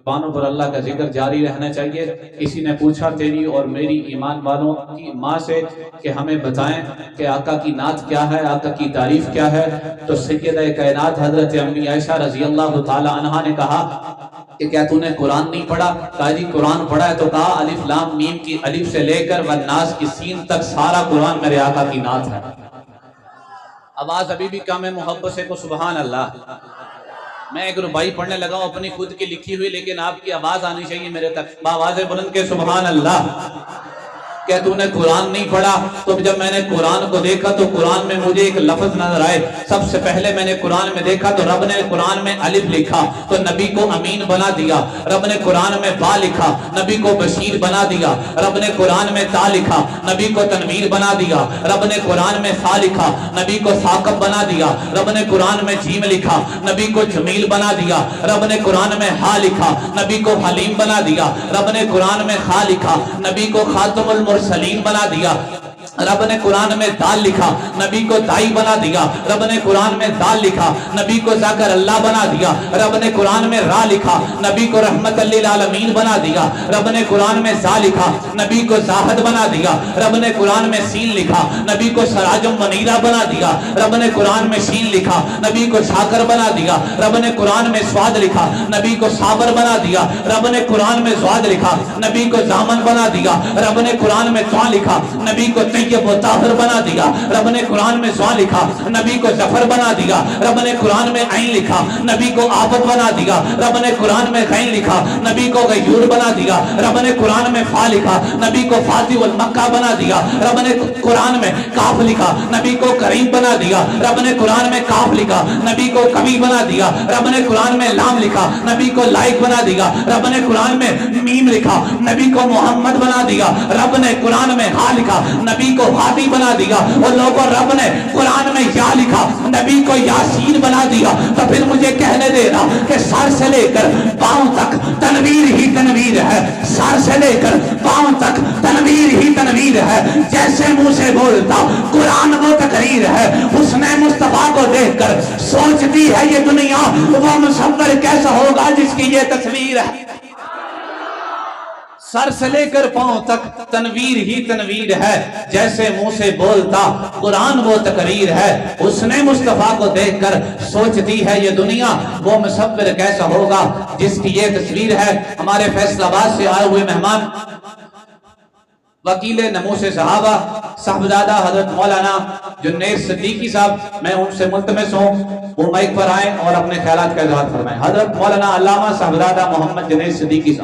ज़ुबानों पर अल्लाह का जिक्र जारी रहना चाहिए। किसी ने पूछा तेरी और मेरी ईमान वालों की माँ से कि हमें बताएं कि आका की नात क्या है, आका की तारीफ क्या है। तो सैयदा कायनात हजरत अम्मी आयशा रजी अल्लाह ताला अन्हा ने कहा कि क्या तूने कुरान नहीं पढ़ा? कहा जी कुरान पढ़ा है। तो कहा अलिफ लाम मीम की अलिफ से लेकर वन्नास की सीन तक सारा कुरान मेरे आका की नात है। आवाज अभी भी कम है, मोहब्बत से को सुबहान अल्लाह। मैं एक रुबाई पढ़ने लगा हूं अपनी खुद की लिखी हुई, लेकिन आपकी आवाज आनी चाहिए मेरे तक, आवाज बुलंद के सुबहान अल्लाह। क्या तूने कुरान नहीं पढ़ा? तो जब मैंने कुरान को देखा तो कुरान में मुझे एक लफ्ज नजर आए। सबसे पहले मैंने कुरान में देखा तो रब ने कुरान में अलिफ लिखा तो नबी को अमीन बना दिया। रब ने कुरान में बा लिखा, नबी को बशीर बना दिया। रब ने कुरान में ता लिखा, नबी को तनवीर बना दिया। रब ने कुरान में सा लिखा, नबी को साकब बना दिया। रब ने कुरान में जीम लिखा, नबी को जमील बना दिया। रब ने कुरान में हा लिखा, नबी को हलीम बना दिया। रब ने कुरान में खा लिखा, नबी को खातमुल मुरसलीन बना दिया। रब ने कुरान में दाल लिखा, नबी को दाई बना दिया। रब ने कुरान में दाल लिखा, नबी को जाकर अल्लाह बना दिया। रब ने कुरान में रा लिखा, नबी को रहमत लिल आलमीन बना दिया। रब ने कुरान में जा लिखा, नबी को जाहद बना दिया। रब ने कुरान में सीन लिखा, नबी को सराजुम मनीरा बना दिया। रब ने कुरान में शीन लिखा, नबी को शाकर बना दिया। रब ने कुरान में स्वाद लिखा, नबी को साबर बना दिया। रब ने कुरान में स्वाद लिखा, नबी को जामन बना दिया। रब ने कुरान में त्वा लिखा, नबी को तैयब व ताहिर बना दिया। रब ने कुरान में ज़ा लिखा, नबी को जफर बना दिया। रब ने कुरान में ऐन लिखा, नबी को आबद बना दिया। रब ने कुरान में गैन लिखा, नबी को गयूर बना दिया। रब ने कुरान में फा लिखा, नबी को फाती वल मक्का बना दिया। रब ने कुरान में काफ लिखा, नबी को करीम बना दिया। रब ने कुरान में काफ लिखा, नबी को कवी बना दिया। रब ने कुरान में लाम लिखा, नबी को लाइक बना दिया। रब ने कुरान में मीम लिखा, नबी को मोहम्मद बना दिया। रब ने कुरान में हा लिखा, नबी को हादी बना दिया। और लोगों रब ने कुरान में या लिखा, नबी को यासीन बना दिया। तो फिर मुझे कहने देना कि सर से लेकर पांव तक तनवीर ही तनवीर है। सर से लेकर पांव तक तनवीर ही तनवीर है। जैसे मुंह से बोलता कुरान वो तकरीर है। उसने मुस्तफा को देखकर सोचती है ये दुनिया, वो मुसव्वर कैसा होगा जिसकी ये तस्वीर है। सर से लेकर पांव तक तनवीर ही तनवीर है। जैसे मुंह से बोलता कुरान वो तकरीर है। उसने मुस्तफा को देखकर सोचती है ये दुनिया, वो मुसव्विर कैसा होगा जिसकी ये तस्वीर है। हमारे फैसलाबाद से आए हुए मेहमान वकील नमूसे सहाबा साहबजादा हजरत मौलाना जुन्नैद सिद्दीकी साहब, मैं उनसे मुल्तमस हूँ वो माइक पर आए और अपने ख्यालात का इज़हार फरमाएं। हजरत मौलाना अल्लामा साहबजादा मोहम्मद जुन्नैद सिद्दीकी साहब।